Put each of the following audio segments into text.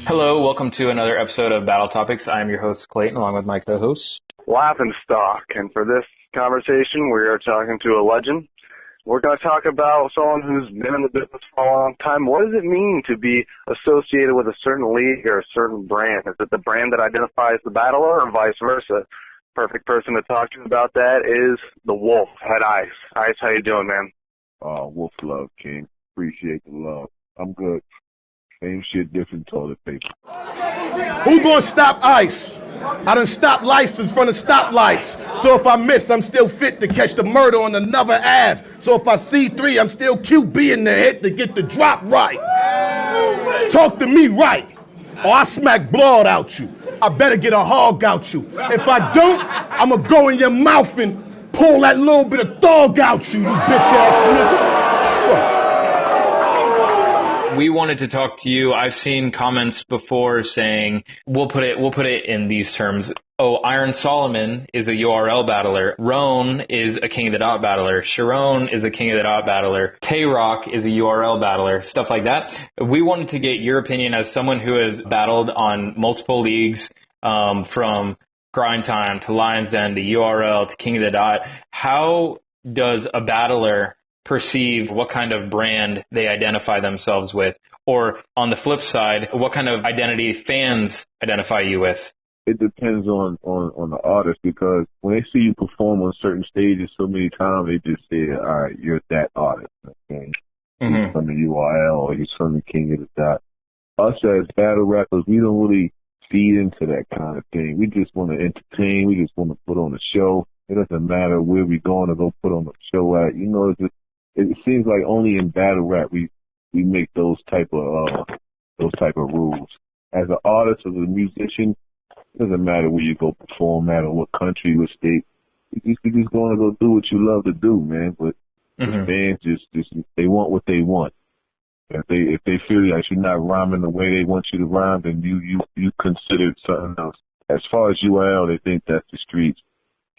Hello, welcome to another episode of Battle Topics. I am your host, Clayton, along with my co-host. Stalk. And for this conversation, we are talking to a legend. We're going to talk about someone who's been in the business for a long time. What does it mean to be associated with a certain league or a certain brand? Is it the brand that identifies the battler or vice versa? Perfect person to talk to about that is the Wolf, Head Ice. Ice, how you doing, man? Wolf love, King. Appreciate the love. I'm good. Same shit, different toilet paper. Who gonna stop ICE? I done stopped lights in front of stoplights. So if I miss, I'm still fit to catch the murder on another Ave. So if I see three, I'm still QB in the hit to get the drop right. Talk to me right, or I smack blood out you. I better get a hog out you. If I don't, I'ma go in your mouth and pull that little bit of dog out you, you bitch ass nigga. We wanted to talk to you. I've seen comments before saying, we'll put it in these terms. Oh, Iron Solomon is a URL battler. Roan is a King of the Dot battler. Sharon is a King of the Dot battler. Tay-Rock is a URL battler. Stuff like that. We wanted to get your opinion as someone who has battled on multiple leagues, from Grind Time to Lion's Den to URL to King of the Dot. How does a battler perceive what kind of brand they identify themselves with? Or on the flip side, what kind of identity fans identify you with? It depends on the artist, because when they see you perform on certain stages so many times, they just say, all right, you're that artist. Okay? He's from the URL or he's from the King of the Dot. Us as battle rappers, we don't really feed into that kind of thing. We just want to entertain. We just want to put on a show. It doesn't matter where we're going to go put on a show at. You know, it seems like only in battle rap we make those type of rules. As an artist, as a musician, it doesn't matter where you go perform, matter what country or state. You just going to go do what you love to do, man. But the fans just they want what they want. If they feel like you're not rhyming the way they want you to rhyme, then you consider something else. As far as URL, they think that's the streets.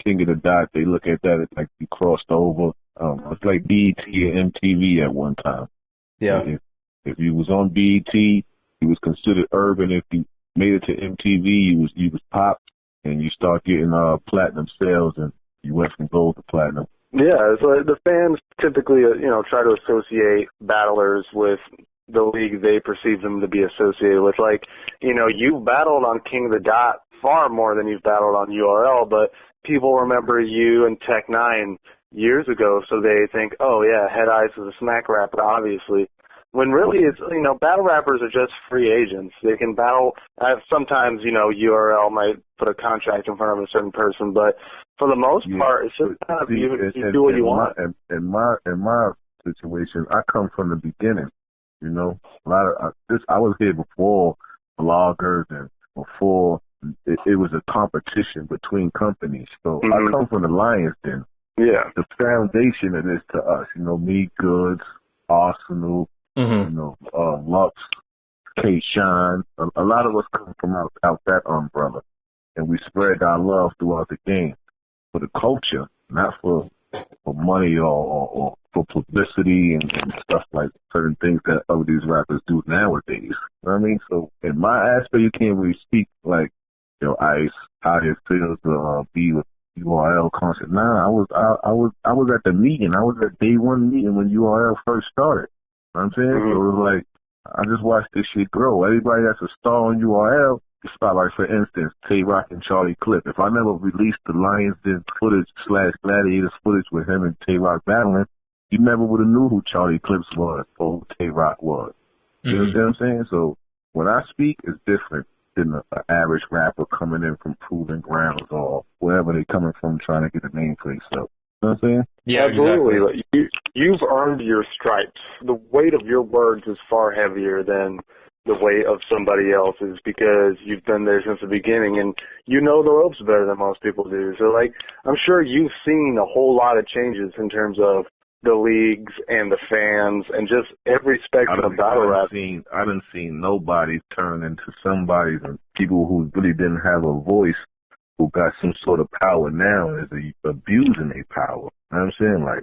King of the Dot, they look at that as like you crossed over. It's like BET and MTV at one time. Yeah. If you was on BET, you was considered urban. If you made it to MTV, you was pop, and you start getting platinum sales, and you went from gold to platinum. Yeah, so the fans typically, try to associate battlers with the league they perceive them to be associated with. Like, you've battled on King of the Dot far more than you've battled on URL, but people remember you and Tech-9 years ago, so they think, oh, yeah, Head Ice is a smack rapper, obviously. When really it's, battle rappers are just free agents. They can battle. Sometimes, URL might put a contract in front of a certain person, but for the most part, it's just kind of you do what you want. In my situation, I come from the beginning. A lot of I was here before bloggers and before it was a competition between companies. So I come from the Lions Den. Yeah. The foundation of this to us, Me Goods, Arsenal, Lux, K-Shine. A lot of us come from out that umbrella, and we spread our love throughout the game for the culture, not for money or for publicity and stuff like certain things that other these rappers do nowadays. You know what I mean? So in my aspect, you can't really speak like, Ice, how it feels to be with URL concert. Nah, I was at the meeting. I was at day one meeting when URL first started. You know what I'm saying? So it was like, I just watched this shit grow. Everybody that's a star on URL, like for instance, Tay-Rock and Charlie Clip. If I never released the Lions Den footage / Gladiators footage with him and Tay-Rock battling, you never would have knew who Charlie Clips was or who Tay-Rock was. You know what I'm saying? So when I speak, it's different than an average rapper coming in from Proving Grounds or wherever they coming from trying to get a name for themselves. You know what I'm saying? Yeah, absolutely. exactly. You've earned your stripes. The weight of your words is far heavier than the weight of somebody else's, because you've been there since the beginning and you know the ropes better than most people do. So, I'm sure you've seen a whole lot of changes in terms of the leagues and the fans and just every spectrum of battle rap. I done seen nobody turn into somebody, and people who really didn't have a voice, who got some sort of power now, is abusing their power. You know what I'm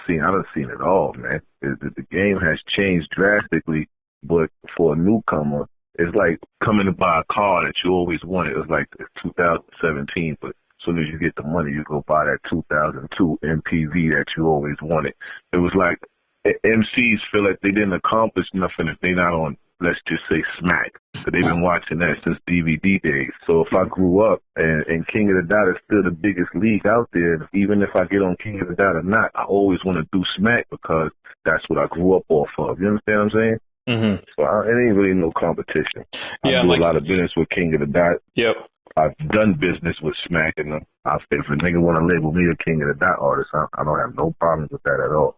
saying? I done seen it all, man. The game has changed drastically, but for a newcomer, It's like coming to buy a car that you always wanted. It's like it's 2017, but as soon as you get the money, you go buy that 2002 MPV that you always wanted. It was like MCs feel like they didn't accomplish nothing if they're not on, let's just say, Smack. But they've been watching that since DVD days. So if I grew up and King of the Dot is still the biggest league out there, even if I get on King of the Dot or not, I always want to do Smack because that's what I grew up off of. You understand what I'm saying? Mm-hmm. So it ain't really no competition. Yeah, I do a lot of business with King of the Dot. Yep. I've done business with Smack, and if a nigga want to label me a King of the Dot artist, I don't have no problems with that at all.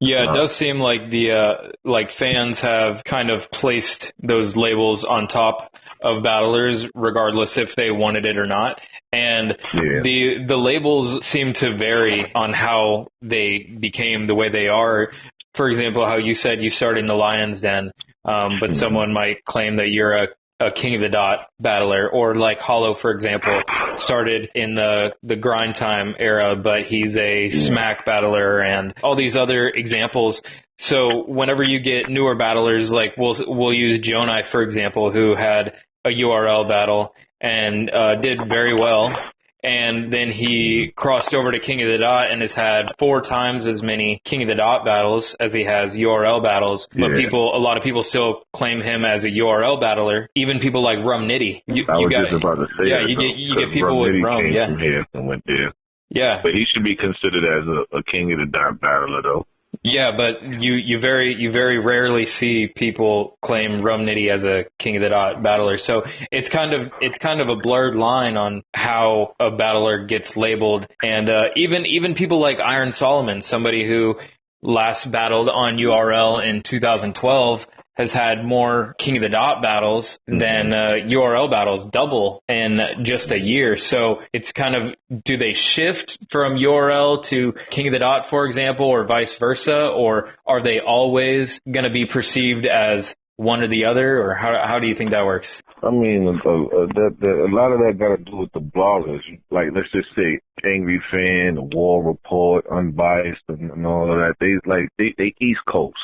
Yeah, it does seem like the fans have kind of placed those labels on top of battlers, regardless if they wanted it or not. And the labels seem to vary on how they became the way they are. For example, how you said you started in the Lion's Den, but someone might claim that you're a King of the Dot battler, or like Hollow, for example, started in the grind time era, but he's a Smack battler, and all these other examples. So whenever you get newer battlers, like we'll use Jonai, for example, who had a URL battle and did very well. And then he crossed over to King of the Dot and has had 4 times as many King of the Dot battles as he has URL battles. But a lot of people still claim him as a URL battler. Even people like Rum Nitty. I was just about to say that. You get people with Rum. Came from here and went there. Yeah. But he should be considered as a King of the Dot battler, though. Yeah, but you very rarely see people claim Rum Nitty as a King of the Dot battler. So it's kind of a blurred line on how a battler gets labeled. And even people like Iron Solomon, somebody who last battled on URL in 2012, has had more King of the Dot battles than URL battles, double in just a year. So it's kind of, do they shift from URL to King of the Dot, for example, or vice versa? Or are they always going to be perceived as one or the other? Or how do you think that works? I mean, a lot of that got to do with the bloggers. Like, let's just say Angry Fan, The War Report, Unbiased, and all of that. They East Coast.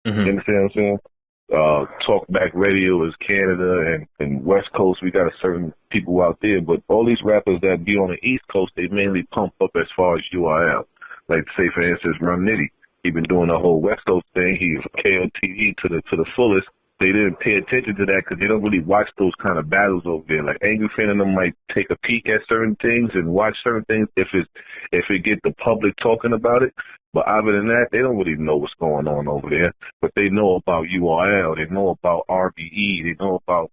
You understand what I'm saying? Talkback Radio is Canada, and West Coast, we got a certain people out there, but all these rappers that be on the East Coast, they mainly pump up as far as URL. Like, say, for instance, Rum Nitty. He been doing the whole West Coast thing. He's KOTV to the fullest. They didn't pay attention to that because they don't really watch those kind of battles over there. Like, Angry Fan and them might take a peek at certain things and watch certain things if it get the public talking about it. But other than that, they don't really know what's going on over there. But they know about URL. They know about RBE. They know about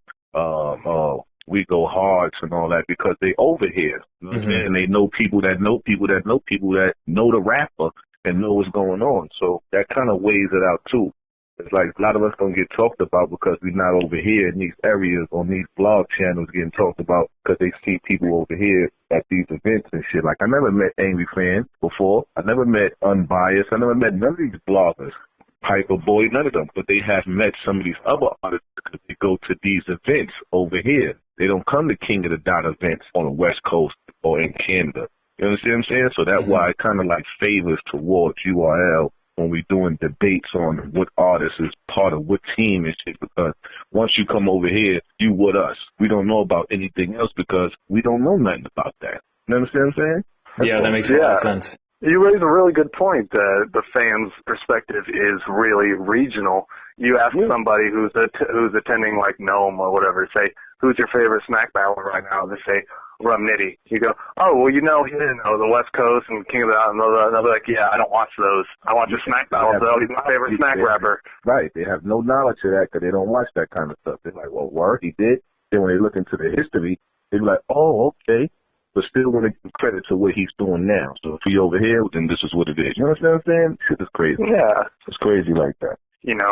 We Go Hards and all that because they over here. You know what I'm saying? And they know people that know people that know people that know the rapper and know what's going on. So that kind of weighs it out, too. It's like a lot of us don't get talked about because we're not over here in these areas on these blog channels getting talked about because they see people over here at these events and shit. Like, I never met Angry Fan before. I never met Unbiased. I never met none of these bloggers. Piper Boy, none of them. But they have met some of these other artists because they go to these events over here. They don't come to King of the Dot events on the West Coast or in Canada. You understand what I'm saying? So that's why it kind of like favors towards URL when we're doing debates on what artist is part of what team and shit, because once you come over here, you with us. We don't know about anything else because we don't know nothing about that. You understand what I'm saying? That makes a lot of sense. You raise a really good point that the fans' perspective is really regional. You ask somebody who's attending like Nome or whatever, say, who's your favorite Smack battler right now? They say, Rum Nitty. You go, oh, well, you know the West Coast and King of the Dot, and they'll be like, yeah, I don't watch those. I watch the Smack battles, though. He's my favorite Smack rapper. Right. They have no knowledge of that because they don't watch that kind of stuff. They're like, well, word, he did. Then when they look into the history, they're like, oh, okay. But still want to give credit to what he's doing now. So if he over here, then this is what it is. You understand what I'm saying? Shit is crazy. Yeah. It's crazy like that. You know,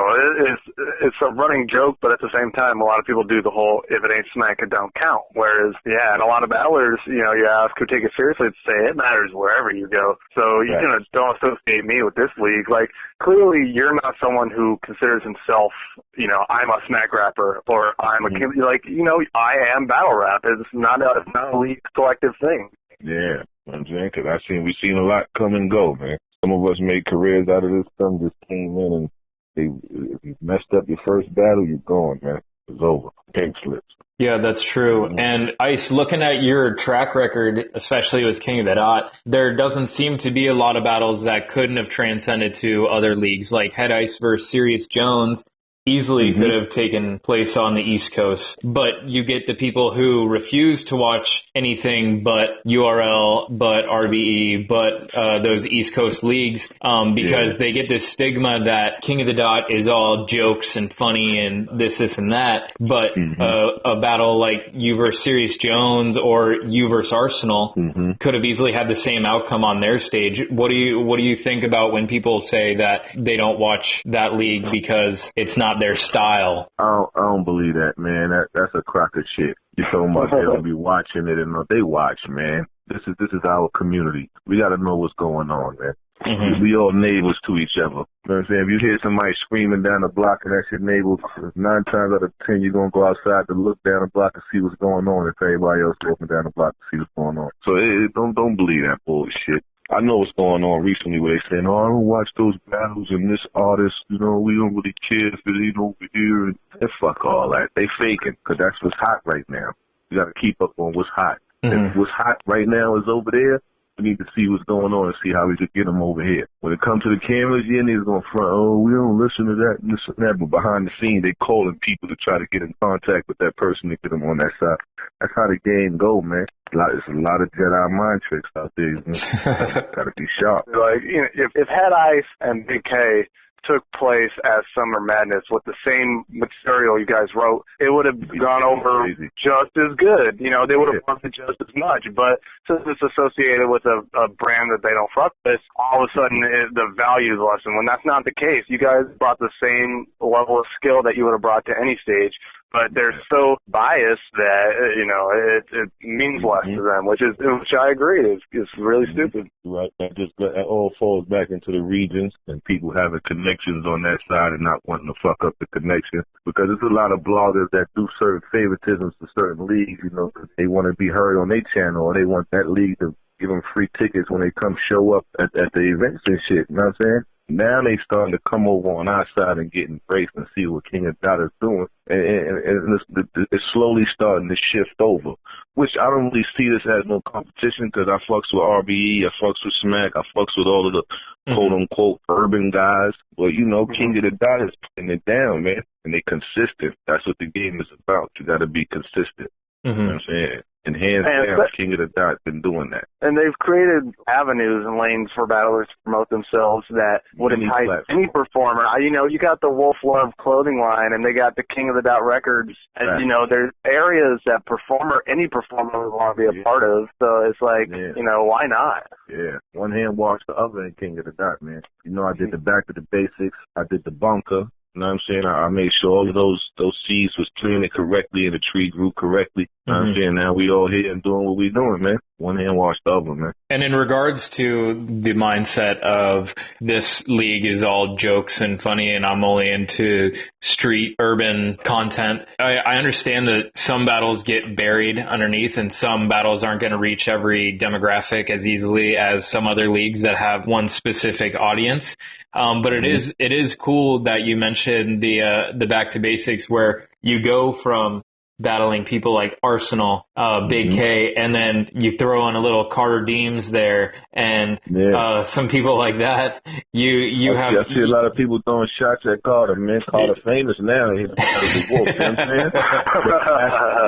it's a running joke, but at the same time, a lot of people do the whole if it ain't Smack, it don't count. Whereas, and a lot of battlers, you ask who take it seriously, to say it matters wherever you go. So you don't associate me with this league. Like, clearly you're not someone who considers himself, I'm a Smack rapper or I'm a king. Like, I am battle rap. It's not a league collective thing. Yeah, I'm saying, because we've seen a lot come and go, man. Some of us made careers out of this. Some just came in and if you messed up your first battle, you're gone, man. It's over. Pink slips. Yeah, that's true. Mm-hmm. And Ice, looking at your track record, especially with King of the Dot, there doesn't seem to be a lot of battles that couldn't have transcended to other leagues. Like Head Ice versus Sirius Jones easily could have taken place on the East Coast. But you get the people who refuse to watch anything but URL, but RBE, but those East Coast leagues, because they get this stigma that King of the Dot is all jokes and funny and this, and that. But a battle like you versus Sirius Jones or you versus Arsenal could have easily had the same outcome on their stage. What do you think about when people say that they don't watch that league because it's not their style? I don't believe that, man. That's a crock of shit. You talking about they'll be watching it, and they watch, man. This is our community. We got to know what's going on, man. We all neighbors to each other. You know what I'm saying? If you hear somebody screaming down the block and that's your neighbor, 9 times out of 10 you're going to go outside to look down the block and see what's going on if everybody else walking down the block to see what's going on. So don't believe that bullshit. I know what's going on recently where they saying, I don't watch those battles and this artist, we don't really care if it ain't over here. And fuck all that. They faking, because that's what's hot right now. You got to keep up on what's hot. If what's hot right now is over there, we need to see what's going on and see how we could get them over here. When it comes to the cameras, niggas going to front, we don't listen to that and this and that. But behind the scenes, they calling people to try to get in contact with that person to get them on that side. That's how the game go, man. There's a lot of Jedi mind tricks out there. Gotta be sharp. Like, if Head Ice and Big K took place as Summer Madness with the same material you guys wrote, it would have gone over just as good. They would have loved it just as much. But since it's associated with a brand that they don't fuck with, all of a sudden the value is lessened. When that's not the case, you guys brought the same level of skill that you would have brought to any stage. But they're so biased that, it means less to them, which I agree is really stupid. Right. That all falls back into the regions and people having connections on that side and not wanting to fuck up the connection. Because there's a lot of bloggers that do certain favoritisms to certain leagues, they want to be heard on their channel or they want that league to give them free tickets when they come show up at the events and shit. You know what I'm saying? Now they starting to come over on our side and get embraced and see what King of Dot is doing. And it's slowly starting to shift over, which I don't really see this as no competition because I fucks with RBE, I fucks with Smack, I fucks with all of the quote-unquote urban guys. But, King of the Dot is putting it down, man. And they consistent. That's what the game is about. You got to be consistent. You know what I'm saying? And hands down, King of the Dot been doing that. And they've created avenues and lanes for battlers to promote themselves that would entice any performer. You got the Wolf Love clothing line, and they got the King of the Dot records. And, there's areas that any performer would want to be a part of. So it's like, why not? Yeah. One hand wash the other in King of the Dot, man. I did the back of the basics. I did the bunker. You know what I'm saying? I made sure all of those seeds was planted correctly and the tree grew correctly. You know what I'm saying? Now we all here and doing what we doing, man. One hand wash the other, man. And in regards to the mindset of this league is all jokes and funny and I'm only into street urban content, I understand that some battles get buried underneath and some battles aren't going to reach every demographic as easily as some other leagues that have one specific audience. But it is cool that you mentioned the back to basics where you go from battling people like Arsenal, Big K, and then you throw in a little Carter Deems there, and some people like that. I see a lot of people throwing shots at Carter, man. Carter famous now. He's the wolf, you know what I'm saying?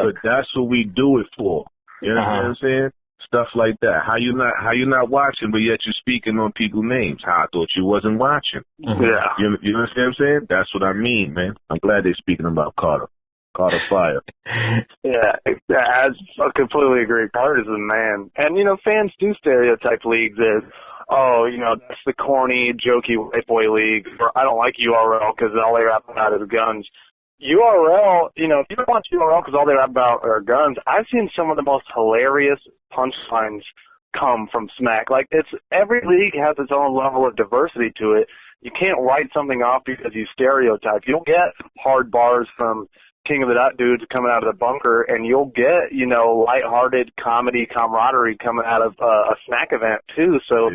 But that's what we do it for. You know what I'm saying? Stuff like that. How you not watching, but yet you're speaking on people's names? How I thought you wasn't watching. Yeah. You understand what I'm saying? That's what I mean, man. I'm glad they're speaking about Carter. Carter Fire. Yeah, I completely agree. Carter's the man. And, fans do stereotype leagues as, that's the corny, jokey white boy league. Or I don't like URL because all they rap about is guns. URL, if you don't watch URL because all they rap about are guns, I've seen some of the most hilarious punchlines come from Smack. Like, every league has its own level of diversity to it. You can't write something off because you stereotype. You'll get hard bars from King of the Dot dudes coming out of the bunker, and you'll get, lighthearted comedy camaraderie coming out of a Smack event, too. So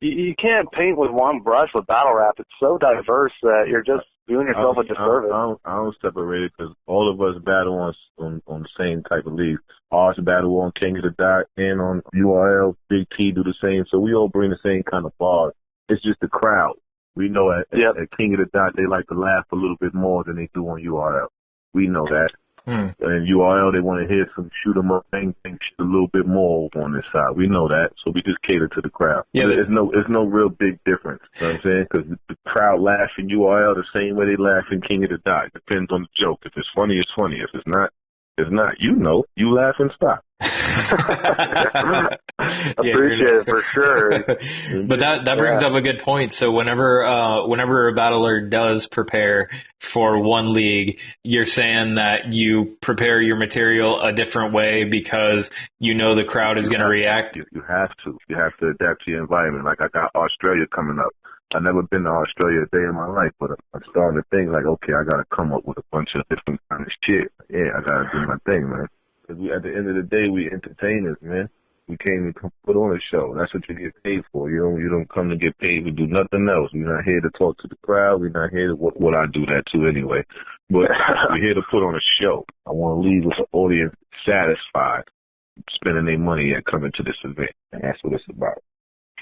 you can't paint with one brush with battle rap. It's so diverse that you're just doing yourself a disservice. I don't separate it because all of us battle on the same type of league. Ours battle on King of the Dot and on URL. Big T do the same. So we all bring the same kind of bars. It's just the crowd. We know at King of the Dot they like to laugh a little bit more than they do on URL. We know that. And URL, they want to hear some shoot 'em up thing shit a little bit more on this side. We know that, so we just cater to the crowd. Yeah, there's no real big difference. You know what I'm saying? Because the crowd laughs in URL the same way they laugh in King of the Dot. Depends on the joke. If it's funny, it's funny. If it's not, it's not. You know, you laugh and stop. Appreciate it for sure. But that brings up a good point. So whenever a battler does prepare for one league, you're saying that you prepare your material a different way because you know the crowd is going to react. You have to. You have to adapt to your environment. Like I got Australia coming up. I've never been to Australia a day in my life, but I'm starting to think like, okay, I got to come up with a bunch of different kind of shit. Yeah, I got to do my thing, man. Because at the end of the day, we entertainers, man. We came to put on a show. That's what you get paid for. You don't come to get paid to do nothing else. We're not here to talk to the crowd. We're not here to what I do that too anyway. But we're here to put on a show. I want to leave with the audience satisfied, spending their money and coming to this event. And that's what it's about.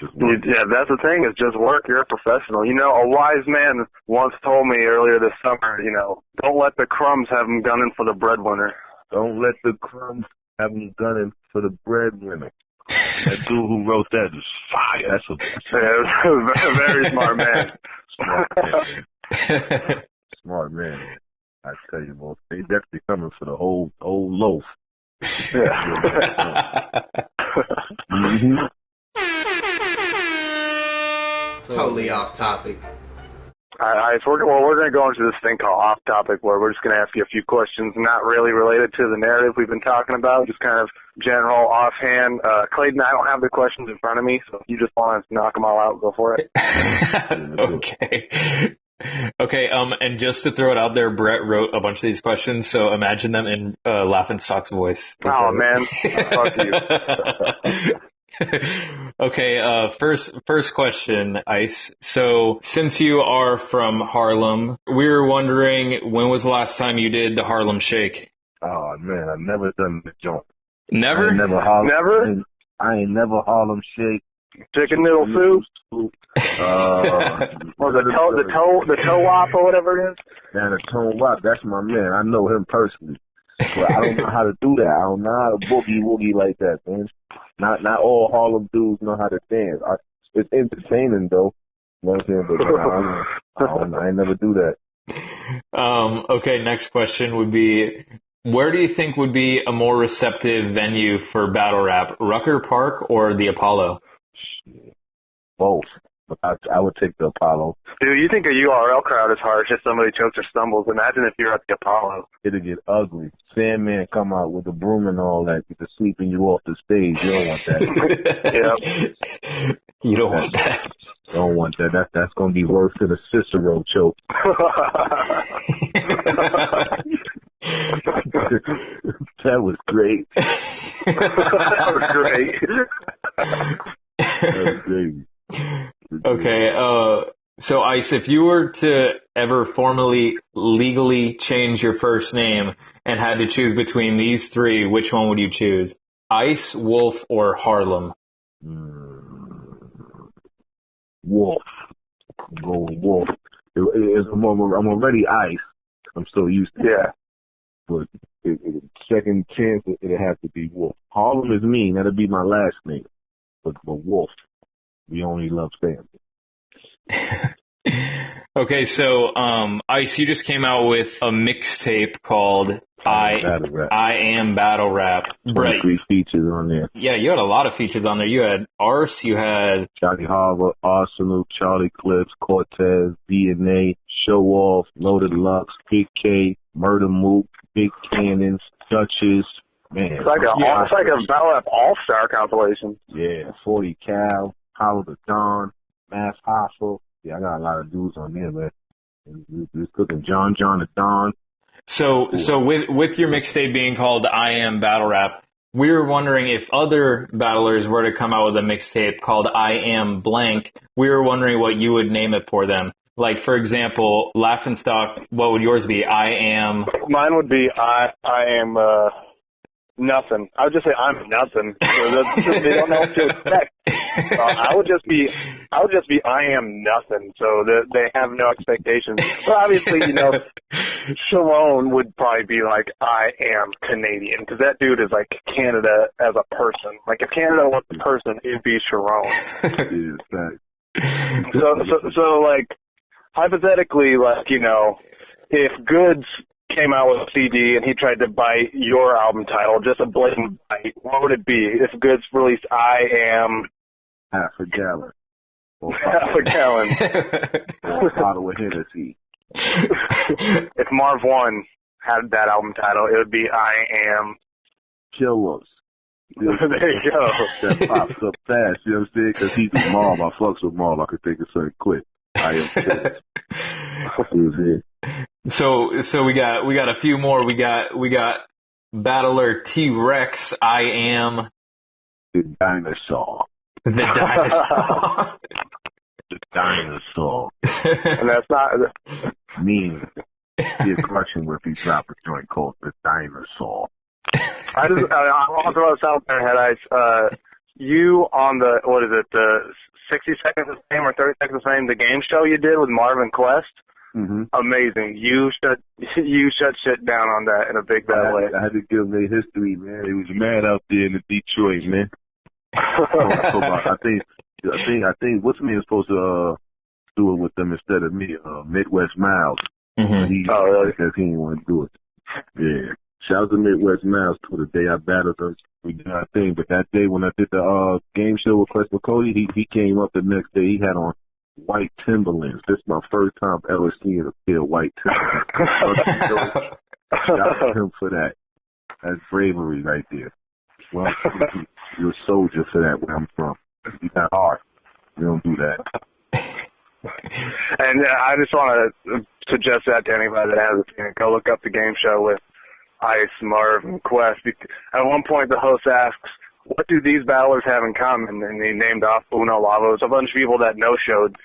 Yeah, that's the thing. It's just work. You're a professional. You know, a wise man once told me earlier this summer, you know, don't let the crumbs have them gunning for the breadwinner. Don't let the crumbs have them gunning for the breadwinner. That dude who wrote that is fire. That's a very smart man. Smart man. I tell you, boy, they definitely coming for the whole loaf. Yeah. Totally off topic. All right, so we're going to go into this thing called off topic where we're just going to ask you a few questions not really related to the narrative we've been talking about, just kind of general offhand. Clayton, I don't have the questions in front of me, so if you just want to knock them all out, go for it. Okay, and just to throw it out there, Brett wrote a bunch of these questions, so imagine them in Laughing Stock's voice. Oh, man. Fuck you. Okay, first question, Ice. So, since you are from Harlem, we were wondering, when was the last time you did the Harlem Shake? Oh, man, I've never done the joint. Never? Never? I ain't never Harlem Shake. Chicken noodle soup? Or the toe wop or whatever it is? Man, the toe wop, that's my man. I know him personally. But I don't know how to do that. I don't know how to boogie woogie like that, man. Not all Harlem dudes know how to dance. It's entertaining though. You know what I'm saying? But I ain't never do that. Okay, next question would be, where do you think would be a more receptive venue for battle rap, Rucker Park or the Apollo? Both. But I would take the Apollo. Dude, you think a URL crowd is harsh if somebody chokes or stumbles. Imagine if you're at the Apollo. It'll get ugly. Sandman come out with the broom and all that, just sweeping you off the stage. You don't want that. Yep. You don't want that. Don't want that. That's going to be worse than a Cicero choke. That was great. That was great. That was great. Okay, so Ice, if you were to ever formally, legally change your first name and had to choose between these three, which one would you choose? Ice, Wolf, or Harlem? Wolf. Go Wolf. I'm already Ice. I'm so used to it. Yeah. But second chance, it'd have to be Wolf. Harlem is mean. That'll be my last name. But Wolf. We only love family. Okay, so Ice, you just came out with a mixtape called I Am Battle Rap. 23 features on there. Yeah, you had a lot of features on there. You had Arse, you had Charlie Harbour, Arsenal, Charlie Clips, Cortez, DNA, Show Off, Loaded Lux, Big K, Murder Mook, Big Cannons, Duchess. Man, it's like a battle rap all-star compilation. Yeah, 40 Cal, Hollow the Dawn, Mass Hostile. Yeah, I got a lot of dudes on there, man. We was cooking John the Don. So with your mixtape being called I Am Battle Rap, we were wondering if other battlers were to come out with a mixtape called I Am Blank, we were wondering what you would name it for them. Like, for example, Laugh and Stock, what would yours be? I am. Mine would be I am nothing. I would just say I'm nothing. So they don't know what to expect. I would just be I am nothing. So they have no expectations. But obviously, Sharon would probably be like I am Canadian, because that dude is like Canada as a person. Like if Canada was a person, it'd be Sharon. So like hypothetically, like if Goods came out with a CD and he tried to bite your album title, just a blatant bite, what would it be? If Goods released I am half a gallon. half a gallon. Or a bottle of Hennessy. If Marv 1 had that album title, it would be I am Killers. There you go. That pops up fast, you know what I'm saying? Because he's a Marv. I fucks with Marv. I could think of something quick. I am Killers. So we got a few more. We got Battler T-Rex. I am the dinosaur. The dinosaur. The dinosaur. And that's not mean. The correction where if you drop a joint called the dinosaur. I want to throw this out there, Head Ice. You on the, what is it, the 60 Seconds of Fame or 30 Seconds of Fame, the game show you did with Marvin Quest? Mm-hmm. Amazing. You shut shit down on that in a big bad way. I had to give them their history, man. It was mad out there in Detroit, man. I think what's me is supposed to do it with them instead of me. Midwest Miles. Mm-hmm. Really? Because he didn't want to do it. Yeah. Shout out to Midwest Miles to the day I battled them. We did our thing, but that day when I did the game show with Quest McCody, he came up the next day. He had on white Timberlands. This is my first time ever seeing a pair of white Timberlands. Shout out to him for that. That's bravery right there. Well, you're a soldier for that where I'm from. You got heart. You don't do that. And I just want to suggest that to anybody that hasn't seen it. Go look up the game show with I.C.E, Marv, and Quest. At one point, the host asks, what do these battlers have in common? And he named off Uno Lavos, a bunch of people that no-showed.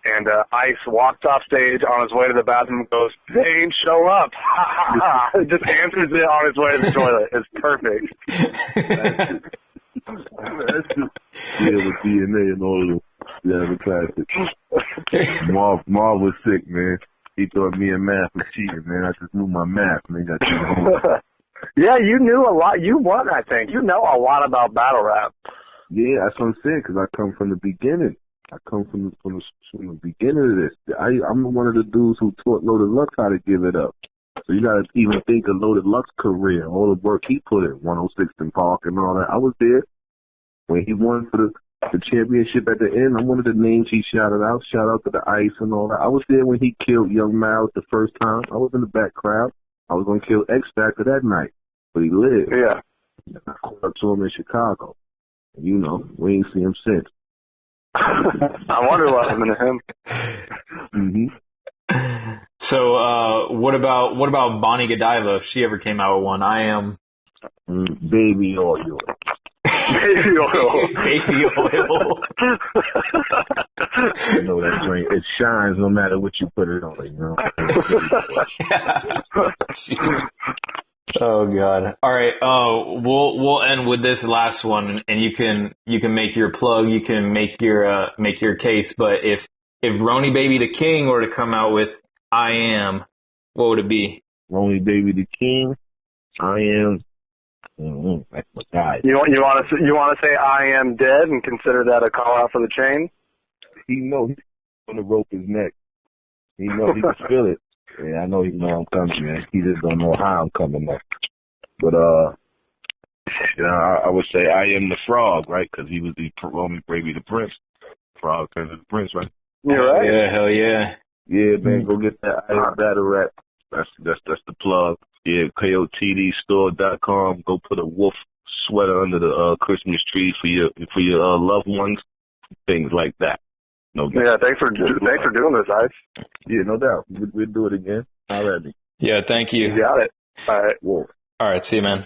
And I.C.E walks off stage on his way to the bathroom and goes, they ain't show up. Just answers it on his way to the toilet. It's perfect. Yeah, with DNA and all of them. Yeah, the classic. Marv was sick, man. He thought me and math was cheating, man. I just knew my math, man. Yeah, you knew a lot. You won, I think. You know a lot about battle rap. Yeah, that's what I'm saying, because I come from the beginning. I come from the beginning of this. I'm one of the dudes who taught Loaded Lux how to give it up. So you got to even think of Loaded Lux's career, all the work he put in, 106 and Park and all that. I was there when he won for the championship at the end. I'm one of the names he shouted out. Shout out to the Ice and all that. I was there when he killed Young Miles the first time. I was in the back crowd. I was going to kill X Factor that night, but he lived. Yeah. I caught up to him in Chicago. And, we ain't seen him since. I wonder what happened to him. Mm-hmm. So, what about Bonnie Godiva if she ever came out with one? I am baby oil. Baby oil. Baby oil. You know that drink. It shines no matter what you put it on. Oh God! All right. We'll end with this last one, and you can make your plug. You can make your case. But if Roni Baby the King were to come out with I Am, what would it be? Roni Baby the King. I Am. That's my guy. You want to say I am dead and consider that a call out for the chain? He knows he's gonna rope his neck. He knows he can feel it. Yeah, I know he know I'm coming, man. He just don't know how I'm coming up. But I would say I am the Frog, right? Because he was the Roman Brady the Prince. Frog turned to the Prince, right? You're right. Yeah, hell yeah. Yeah, man, go get that I Am Battle Rap. That's the plug. Yeah, KOTDstore.com. Go put a wolf sweater under the Christmas tree for your loved ones. Things like that. No doubt. Yeah, thanks for doing this, Ice. Yeah, no doubt. We'll do it again. Already. Yeah, thank you. You got it. All right. Wolf. All right, see you, man.